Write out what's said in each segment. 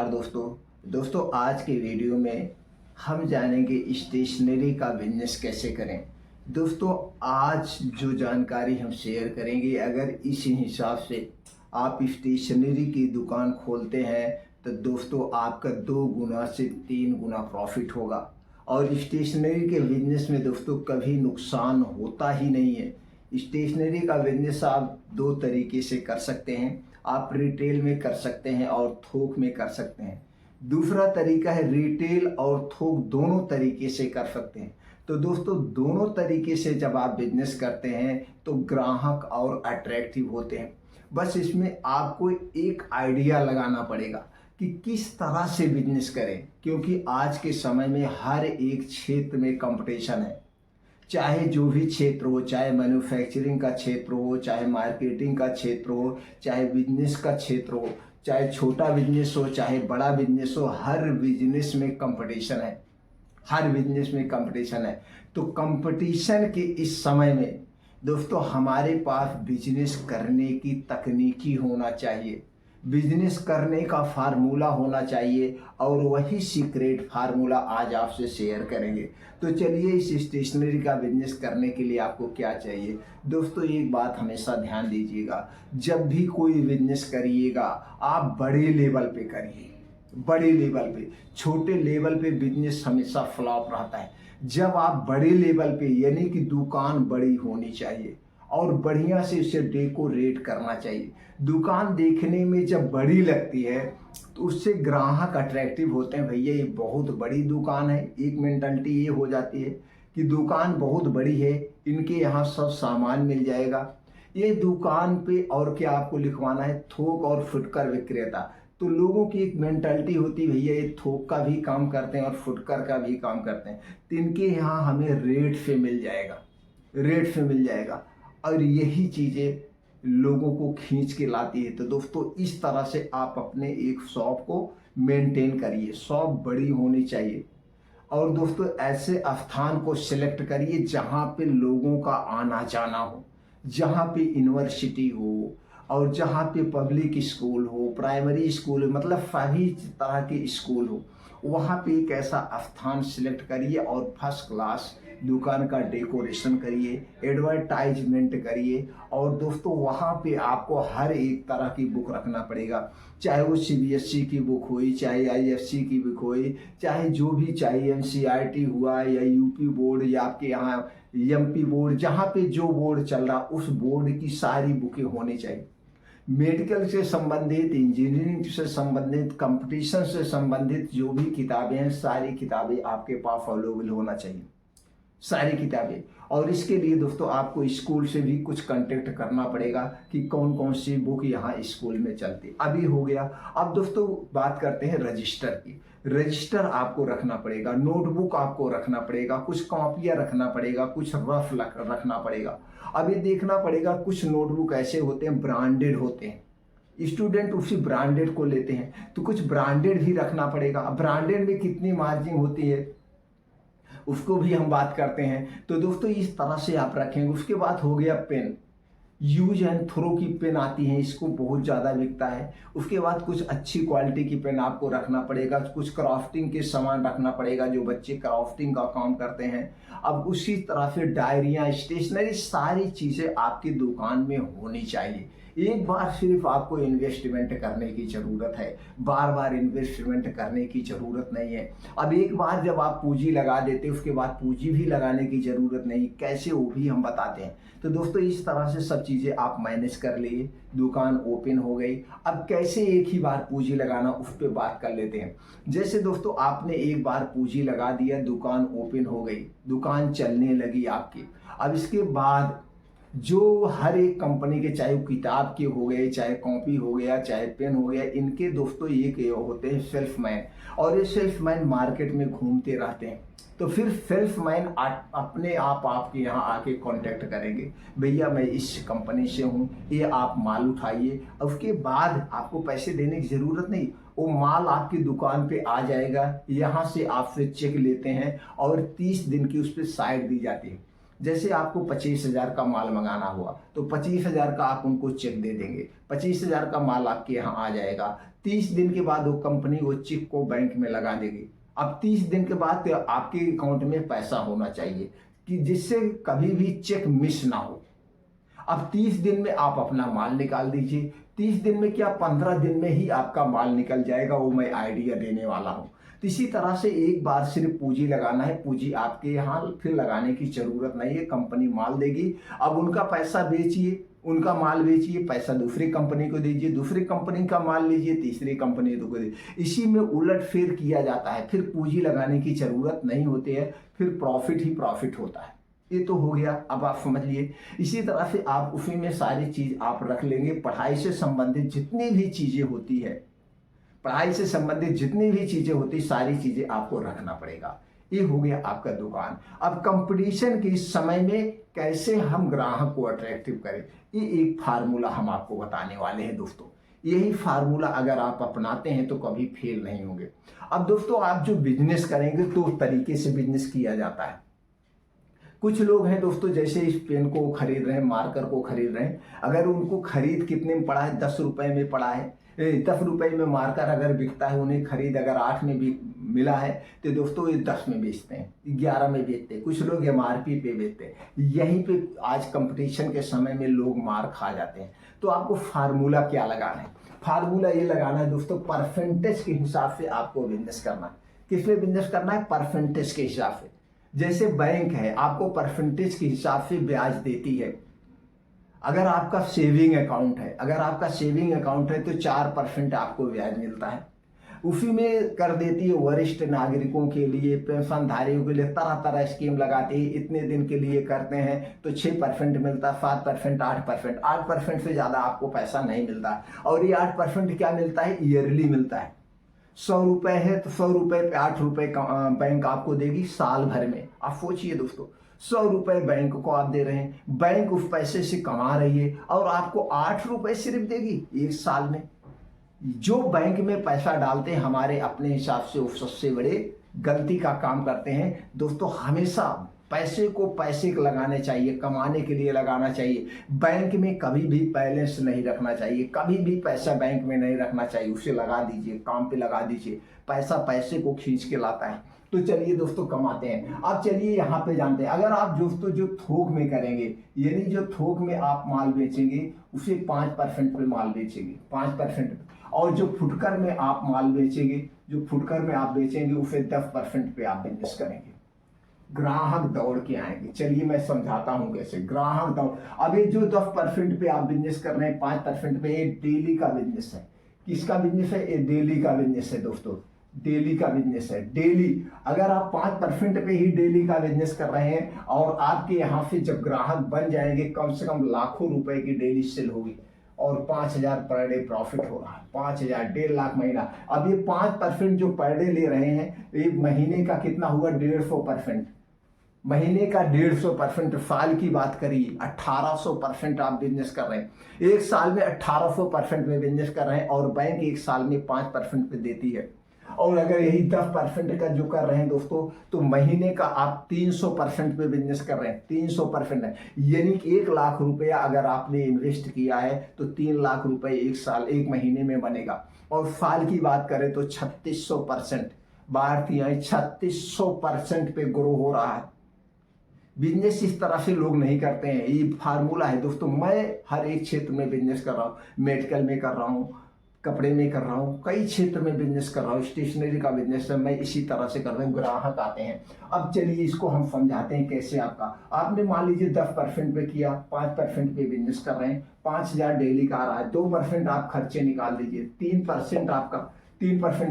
नमस्कार दोस्तों आज के वीडियो में हम जानेंगे स्टेशनरी का बिजनेस कैसे करें। दोस्तों आज जो जानकारी हम शेयर करेंगे, अगर इस हिसाब से आप स्टेशनरी की दुकान खोलते हैं तो दोस्तों आपका 2 गुना से 3 गुना प्रॉफिट होगा। और स्टेशनरी के बिजनेस में दोस्तों कभी नुकसान होता ही नहीं है। स्टेशनरी का बिजनेस आप 2 तरीके से कर सकते हैं, आप रिटेल में कर सकते हैं और थोक में कर सकते हैं। दूसरा तरीका है रिटेल और थोक दोनों तरीके से कर सकते हैं। तो दोस्तों दोनों तरीके से जब आप बिजनेस करते हैं तो ग्राहक और अट्रैक्टिव होते हैं। बस इसमें आपको एक आइडिया लगाना पड़ेगा कि किस तरह से बिजनेस करें, क्योंकि आज के समय में हर एक क्षेत्र में कंपटीशन है। चाहे जो भी क्षेत्र हो, चाहे मैन्युफैक्चरिंग का क्षेत्र हो, चाहे मार्केटिंग का क्षेत्र हो, चाहे बिजनेस का क्षेत्र हो, चाहे छोटा बिजनेस हो, चाहे बड़ा बिजनेस हो, हर बिजनेस में कंपटीशन है। हर बिजनेस में कंपटीशन है। तो कंपटीशन के इस समय में दोस्तों हमारे पास बिजनेस करने की तकनीकी होना चाहिए, बिजनेस करने का फार्मूला होना चाहिए, और वही सीक्रेट फार्मूला आज आपसे शेयर करेंगे। तो चलिए इस स्टेशनरी का बिजनेस करने के लिए आपको क्या चाहिए। दोस्तों एक बात हमेशा ध्यान दीजिएगा, जब भी कोई बिजनेस करिएगा आप बड़े लेवल पे करिए, बड़े लेवल पे। छोटे लेवल पे बिजनेस हमेशा फ्लॉप रहता है। जब आप बड़े लेवल पे, यानी कि दुकान बड़ी होनी चाहिए और बढ़िया से उसे डेकोरेट करना चाहिए। दुकान देखने में जब बड़ी लगती है तो उससे ग्राहक अट्रैक्टिव होते हैं, भैया ये बहुत बड़ी दुकान है। एक मेंटालिटी ये हो जाती है कि दुकान बहुत बड़ी है, इनके यहाँ सब सामान मिल जाएगा। ये दुकान पे और क्या आपको लिखवाना है, थोक और फुटकर विक्रेता। तो लोगों की एक मेंटालिटी होती है, भैया ये थोक का भी काम करते हैं और फुटकर का भी काम करते हैं, तो इनके यहाँ हमें रेट से मिल जाएगा, रेट से मिल जाएगा। और यही चीज़ें लोगों को खींच के लाती है। तो दोस्तों इस तरह से आप अपने एक शॉप को मेंटेन करिए। शॉप बड़ी होनी चाहिए। और दोस्तों ऐसे स्थान को सिलेक्ट करिए जहाँ पे लोगों का आना जाना हो, जहाँ पे यूनिवर्सिटी हो और जहाँ पे पब्लिक स्कूल हो, प्राइमरी स्कूल हो, मतलब सभी तरह के स्कूल हो। वहाँ पे एक ऐसा स्थान सिलेक्ट करिए और फर्स्ट क्लास दुकान का डेकोरेशन करिए, एडवर्टाइजमेंट करिए। और दोस्तों वहाँ पे आपको हर एक तरह की बुक रखना पड़ेगा, चाहे वो CBSE की बुक हुई, चाहे IFC की बुक हुई, चाहे जो भी, चाहे NCERT हुआ या UP बोर्ड या आपके यहाँ MP बोर्ड, जहाँ पे जो बोर्ड चल रहा उस बोर्ड की सारी बुकें होनी चाहिए। मेडिकल से संबंधित, इंजीनियरिंग से संबंधित, कंपटीशन से संबंधित जो भी किताबें हैं, सारी किताबें आपके पास अवेलेबल होना चाहिए, सारी किताबें। और इसके लिए दोस्तों आपको स्कूल से भी कुछ कांटेक्ट करना पड़ेगा कि कौन कौन सी बुक यहाँ स्कूल में चलती। अभी हो गया। अब दोस्तों बात करते हैं रजिस्टर की। रजिस्टर आपको रखना पड़ेगा, नोटबुक आपको रखना पड़ेगा, कुछ कॉपियाँ रखना पड़ेगा, कुछ रफ रखना पड़ेगा। अब ये देखना पड़ेगा, कुछ नोटबुक ऐसे होते हैं ब्रांडेड होते हैं, स्टूडेंट उसी ब्रांडेड को लेते हैं, तो कुछ ब्रांडेड भी रखना पड़ेगा। अब ब्रांडेड में कितनी मार्जिन होती है उसको भी हम बात करते हैं। तो दोस्तों इस तरह से आप रखेंगे। उसके बाद हो गया पेन, यूज एंड थ्रो की पेन आती है, इसको बहुत ज़्यादा बिकता है। उसके बाद कुछ अच्छी क्वालिटी की पेन आपको रखना पड़ेगा, कुछ क्राफ्टिंग के सामान रखना पड़ेगा, जो बच्चे क्राफ्टिंग का काम करते हैं। अब उसी तरह से डायरियाँ, स्टेशनरी, सारी चीज़ें आपकी दुकान में होनी चाहिए। एक बार सिर्फ आपको इन्वेस्टमेंट करने की ज़रूरत है, बार बार इन्वेस्टमेंट करने की ज़रूरत नहीं है। अब एक बार जब आप पूंजी लगा देते उसके बाद पूंजी भी लगाने की ज़रूरत नहीं, कैसे वो भी हम बताते हैं। तो दोस्तों इस तरह से सब चीज़ें आप मैनेज कर लिए, दुकान ओपन हो गई। अब कैसे एक ही बार पूंजी लगाना उस पर बात कर लेते हैं। जैसे दोस्तों आपने एक बार पूंजी लगा दिया, दुकान ओपन हो गई, दुकान चलने लगी आपकी। अब इसके बाद जो हर एक कंपनी के, चाहे वो किताब के हो गए, चाहे कॉपी हो गया, चाहे पेन हो गया, इनके दोस्तों ये होते हैं सेल्समैन। और ये सेल्समैन मार्केट में घूमते रहते हैं। तो फिर सेल्समैन अपने आप आपके यहाँ आके कांटेक्ट करेंगे, भैया मैं इस कंपनी से हूँ, ये आप माल उठाइए। उसके बाद आपको पैसे देने की ज़रूरत नहीं, वो माल आपकी दुकान पे आ जाएगा। यहाँ से आपसे चेक लेते हैं और 30 दिन की उस पर साइड दी जाती है। जैसे आपको 25,000 का माल मंगाना हुआ तो 25,000 का आप उनको चेक दे देंगे, 25,000 का माल आपके यहाँ आ जाएगा। 30 दिन के बाद वो कंपनी वो चेक को बैंक में लगा देगी। अब 30 दिन के बाद आपके अकाउंट में पैसा होना चाहिए कि जिससे कभी भी चेक मिस ना हो। अब 30 दिन में आप अपना माल निकाल दीजिए। 30 दिन में क्या, 15 दिन में ही आपका माल निकल जाएगा। वो मैं आइडिया देने वाला हूँ। तो इसी तरह से एक बार सिर्फ पूंजी लगाना है। पूंजी आपके यहाँ फिर लगाने की जरूरत नहीं है, कंपनी माल देगी। अब उनका पैसा बेचिए, उनका माल बेचिए, पैसा दूसरी कंपनी को दीजिए, दूसरी कंपनी का माल लीजिए, तीसरी कंपनी को दीजिए। इसी में उलट फेर किया जाता है। फिर पूंजी लगाने की जरूरत नहीं होती है, फिर प्रॉफिट ही प्रॉफिट होता है। ये तो हो गया, अब आप समझ लिए। इसी तरह से आप उसी में सारी चीज आप रख लेंगे। पढ़ाई से संबंधित जितनी भी चीजें होती है, पढ़ाई से संबंधित जितनी भी चीजें होती, सारी चीजें आपको रखना पड़ेगा। ये हो गया आपका दुकान। अब कंपटीशन के इस समय में कैसे हम ग्राहक को अट्रैक्टिव करें, ये एक फार्मूला हम आपको बताने वाले हैं दोस्तों। यही फार्मूला अगर आप अपनाते हैं तो कभी फेल नहीं होंगे। अब दोस्तों, आप जो बिजनेस करेंगे दो तरीके से बिजनेस किया जाता है। कुछ लोग हैं दोस्तों, जैसे इस पेन को खरीद रहे हैं, मार्कर को खरीद रहे हैं, अगर उनको खरीद कितने में पड़ा है, 10 रुपए में पड़ा है, 10 रुपए में मार्कर अगर बिकता है, उन्हें खरीद अगर 8 में भी मिला है तो दोस्तों ये 10 में बेचते हैं, 11 में बेचते हैं। कुछ लोग MRP पे बेचते हैं। यहीं पे आज कंपटीशन के समय में लोग मार खा जाते हैं। तो आपको फार्मूला क्या लगाना है? फार्मूला ये लगाना है दोस्तों, परसेंटेज के हिसाब से आपको बिजनेस करना है। किस में बिजनेस करना है? परसेंटेज के हिसाब से। जैसे बैंक है, आपको परसेंटेज के हिसाब से ब्याज देती है। अगर आपका सेविंग अकाउंट है, अगर आपका सेविंग अकाउंट है तो 4% आपको ब्याज मिलता है। उसी में कर देती है वरिष्ठ नागरिकों के लिए, पेंशनधारियों के लिए तरह तरह स्कीम लगाती है। इतने दिन के लिए करते हैं तो 6% मिलता है, 7%, 8%। 8% से ज़्यादा आपको पैसा नहीं मिलता। और ये 8% क्या मिलता है? ईयरली मिलता है। 100 रुपए है तो 100 रुपए पे 8 रुपए बैंक आपको देगी साल भर में। आप सोचिए दोस्तों, 100 रुपए बैंक को आप दे रहे हैं, बैंक उस पैसे से कमा रही है और आपको 8 रुपए सिर्फ देगी एक साल में। जो बैंक में पैसा डालते हैं हमारे अपने हिसाब से वो सबसे बड़े गलती का काम करते हैं दोस्तों। हमेशा पैसे को पैसे लगाने चाहिए, कमाने के लिए लगाना चाहिए। बैंक में कभी भी बैलेंस नहीं रखना चाहिए, कभी भी पैसा बैंक में नहीं रखना चाहिए। उसे लगा दीजिए, काम पे लगा दीजिए। पैसा पैसे को खींच के लाता है। तो चलिए दोस्तों, कमाते हैं। अब चलिए यहाँ पे जानते हैं, अगर आप दोस्तों जो थोक में करेंगे, यानी जो थोक में आप माल बेचेंगे उसे 5% पे माल बेचेंगे, 5%। और जो फुटकर में आप माल बेचेंगे, जो फुटकर में आप बेचेंगे उसे 10% पे आप बिजनेस करेंगे। ग्राहक दौड़ के आएंगे। चलिए मैं समझाता हूं कैसे। ग्राहक दौड़, अब ये जो 10% पे आप बिजनेस कर रहे हैं, 5% पे, ये डेली का बिजनेस है। किसका बिजनेस है? ये डेली का बिजनेस है दोस्तों, डेली का बिजनेस है। डेली अगर आप 5% पे ही डेली का बिजनेस कर रहे हैं और आपके यहाँ से जब ग्राहक बन जाएंगे, कम से कम लाखों रुपए की डेली सेल होगी और 5,000 पर डे प्रॉफिट हो रहा है। 5,000, 1.5 लाख महीना। अब ये 5% जो पर डे ले रहे हैं, ये महीने का कितना हुआ? 150%। महीने का 150%। साल की बात करिए, 1800% आप बिजनेस कर रहे हैं। एक साल में 1800% में बिजनेस कर रहे हैं और बैंक एक साल में 5% पे देती है। और अगर यही 10% का जो कर रहे हैं दोस्तों, तो महीने का आप 300% पे बिजनेस कर रहे हैं। 300% है, यानी कि 1 लाख रुपया अगर आपने इन्वेस्ट किया है तो 3 लाख रुपए एक साल, एक महीने में बनेगा। और साल की बात करें तो 3600%, भारतीय 3600% पे ग्रो हो रहा है। बिजनेस इस तरह से लोग नहीं करते हैं। ये फार्मूला है दोस्तों। मैं हर एक क्षेत्र में बिजनेस कर रहा हूँ, मेडिकल में कर रहा हूँ, कपड़े में कर रहा हूँ, कई क्षेत्र में बिजनेस कर रहा हूँ। स्टेशनरी का बिजनेस है, मैं इसी तरह से कर रहा हूँ। ग्राहक आते हैं। अब चलिए इसको हम समझाते हैं कैसे। आपने मान लीजिए 10% पे किया, 5% पे बिजनेस कर रहे हैं, 5,000 डेली का आ रहा है। 2% आप खर्चे निकाल दीजिए, 3%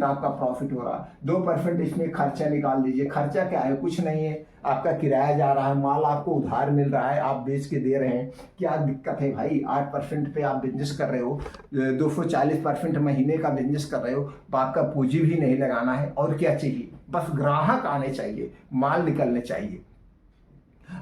आपका प्रॉफिट हो रहा है। 2% इसमें खर्चा निकाल दीजिए। खर्चा क्या है? कुछ नहीं है, आपका किराया जा रहा है, माल आपको उधार मिल रहा है, आप बेच के दे रहे हैं। क्या दिक्कत है भाई? 8% पे आप बिजनेस कर रहे हो, 240% महीने का बिजनेस कर रहे हो, तो आपका पूंजी भी नहीं लगाना है। और क्या चाहिए? बस ग्राहक आने चाहिए, माल निकलने चाहिए।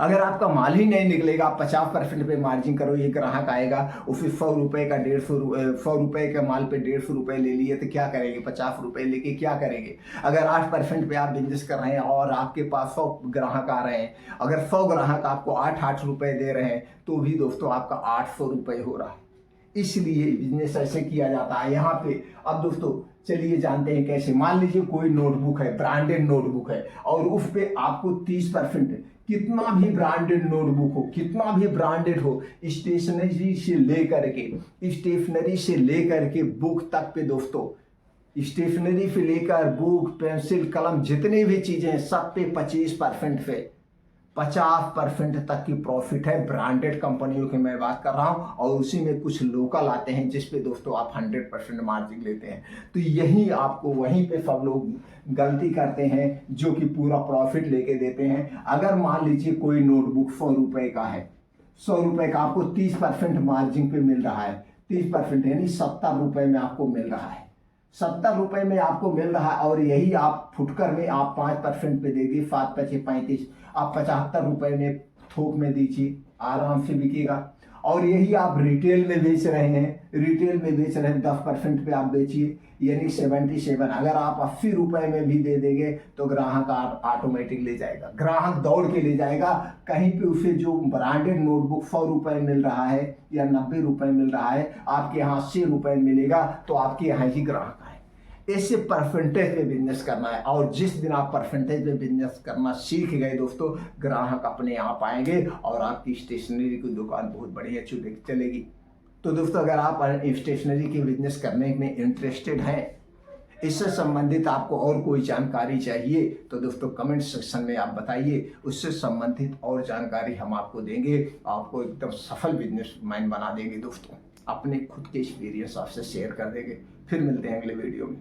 अगर आपका माल ही नहीं निकलेगा, आप 50% पे मार्जिन करो, ये ग्राहक आएगा और फिर 100 रुपये का 100 रुपये के माल पे 150 रुपये ले लिए तो क्या करेंगे? 50 रुपये लेके क्या करेंगे? अगर 8% पे आप बिजनेस कर रहे हैं और आपके पास 100 ग्राहक आ रहे हैं, अगर 100 ग्राहक आपको 8 रुपये दे रहे हैं तो भी दोस्तों आपका 800 रुपये हो रहा है। इसलिए बिजनेस ऐसे किया जाता है यहाँ पे। अब दोस्तों चलिए जानते हैं कैसे। मान लीजिए कोई नोटबुक है, ब्रांडेड नोटबुक है, और उस पे आपको 30%, कितना भी ब्रांडेड नोटबुक हो, कितना भी ब्रांडेड हो, स्टेशनरी से लेकर के बुक तक पे दोस्तों, स्टेशनरी से लेकर बुक, पेंसिल, कलम, जितनी भी चीजें हैं सब पे 25% पे 50% तक की प्रॉफिट है। ब्रांडेड कंपनियों की मैं बात कर रहा हूं, और उसी में कुछ लोकल आते हैं जिसपे दोस्तों आप 100% मार्जिन लेते हैं। तो यही आपको, वहीं पे सब लोग गलती करते हैं जो कि पूरा प्रॉफिट लेके देते हैं। अगर मान लीजिए कोई नोटबुक 100 रुपये का है, 100 रुपये का आपको 30% मार्जिन पे मिल रहा है, 30% यानी 70 रुपये में आपको मिल रहा है, 70 रुपये में आपको मिल रहा है। और यही आप फुटकर में आप 5% पे देंगे, 7 5 35, आप 75 रुपये में थोक में दीजिए, आराम से बिकेगा। और यही आप रिटेल में बेच रहे हैं, 10% पे आप बेचिए, यानी 77। अगर आप 80 रुपये में भी दे देंगे तो ग्राहक ऑटोमेटिक ले जाएगा, ग्राहक दौड़ के ले जाएगा। कहीं पे उसे जो ब्रांडेड नोटबुक 100 रुपये मिल रहा है या 90 रुपये मिल रहा है, आपके यहाँ 80 रुपये मिलेगा, तो आपके यहाँ ही ग्राहक आए। ऐसे परसेंटेज पे बिजनेस करना है, और जिस दिन आप परसेंटेज पे बिजनेस करना सीख गए दोस्तों, ग्राहक अपने आप आएंगे और आपकी स्टेशनरी की दुकान बहुत बढ़िया चलेगी। तो दोस्तों अगर आप स्टेशनरी की बिजनेस करने में इंटरेस्टेड हैं, इससे संबंधित आपको और कोई जानकारी चाहिए तो दोस्तों कमेंट सेक्शन में आप बताइए, उससे संबंधित और जानकारी हम आपको देंगे, आपको एकदम सफल बिजनेसमैन बना देंगे दोस्तों, अपने खुद के एक्सपीरियंस आपसे शेयर कर देंगे। फिर मिलते हैं अगले वीडियो में।